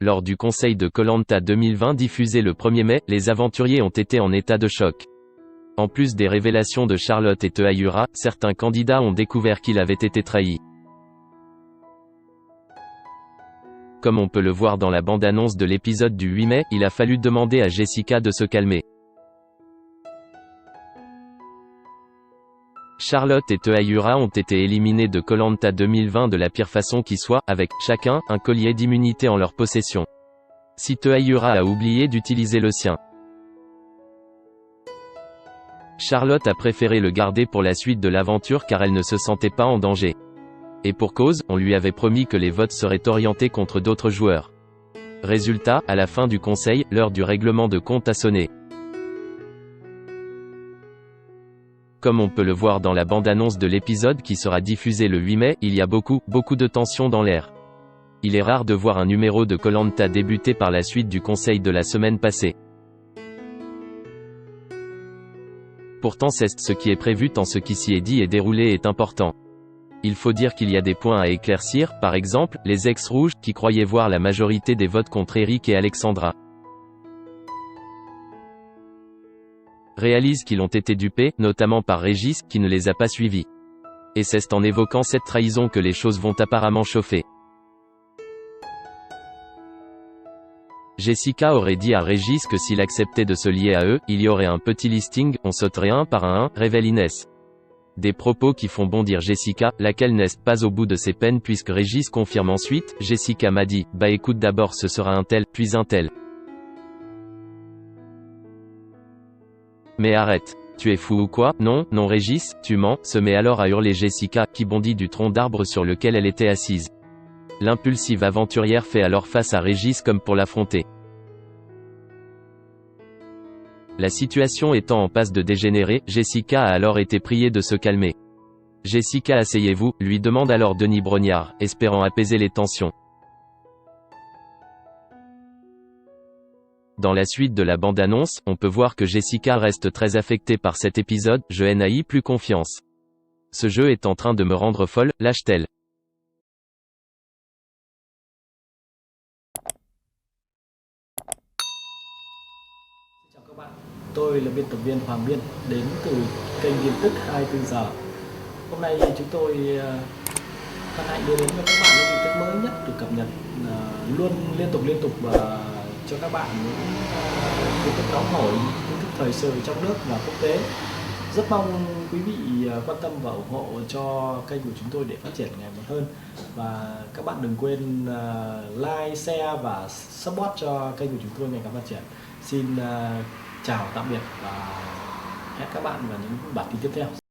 Lors du conseil de Koh Lanta 2020 diffusé le 1er mai, les aventuriers ont été en état de choc. En plus des révélations de Charlotte et Teuayura, certains candidats ont découvert qu'il avait été trahi. Comme on peut le voir dans la bande-annonce de l'épisode du 8 mai, il a fallu demander à Jessica de se calmer. Charlotte et Teuayura ont été éliminés de Koh Lanta 2020 de la pire façon qui soit, avec, chacun, un collier d'immunité en leur possession. Si Teuayura a oublié d'utiliser le sien, Charlotte a préféré le garder pour la suite de l'aventure car elle ne se sentait pas en danger. Et pour cause, on lui avait promis que les votes seraient orientés contre d'autres joueurs. Résultat, à la fin du conseil, l'heure du règlement de compte a sonné. Comme on peut le voir dans la bande-annonce de l'épisode qui sera diffusé le 8 mai, il y a beaucoup de tension dans l'air. Il est rare de voir un numéro de Koh Lanta débuter par la suite du conseil de la semaine passée. Pourtant c'est ce qui est prévu tant ce qui s'y est dit et déroulé est important. Il faut dire qu'il y a des points à éclaircir, par exemple, les ex-rouges, qui croyaient voir la majorité des votes contre Eric et Alexandra, réalisent qu'ils ont été dupés, notamment par Régis, qui ne les a pas suivis. Et c'est en évoquant cette trahison que les choses vont apparemment chauffer. Jessica aurait dit à Régis que s'il acceptait de se lier à eux, il y aurait un petit listing, on sauterait un par un, révèle Inès. Des propos qui font bondir Jessica, laquelle n'est pas au bout de ses peines puisque Régis confirme ensuite, Jessica m'a dit, bah écoute d'abord ce sera un tel, puis un tel. Mais arrête. Tu es fou ou quoi? Non, non Régis, tu mens, se met alors à hurler Jessica, qui bondit du tronc d'arbre sur lequel elle était assise. L'impulsive aventurière fait alors face à Régis comme pour l'affronter. La situation étant en passe de dégénérer, Jessica a alors été priée de se calmer. Jessica asseyez-vous, lui demande alors Denis Brognard, espérant apaiser les tensions. Dans la suite de la bande-annonce, on peut voir que Jessica reste très affectée par cet épisode, je n'ai plus confiance. Ce jeu est en train de me rendre folle, lâche-t-elle. Chào các bạn, tôi là biên tập viên Hoàng Biên đến từ kênh tin tức 24 giờ. Hôm nay chúng tôi hân hạnh đưa đến cho các bạn những tin tức mới nhất được cập nhật luôn liên tục và cho các bạn những tin tức nóng hổi, tin tức thời sự trong nước và quốc tế. Rất mong quý vị quan tâm và ủng hộ cho kênh của chúng tôi để phát triển ngày một hơn. Và các bạn đừng quên like, share và support cho kênh của chúng tôi ngày càng phát triển. Xin chào tạm biệt và hẹn các bạn vào những bản tin tiếp theo.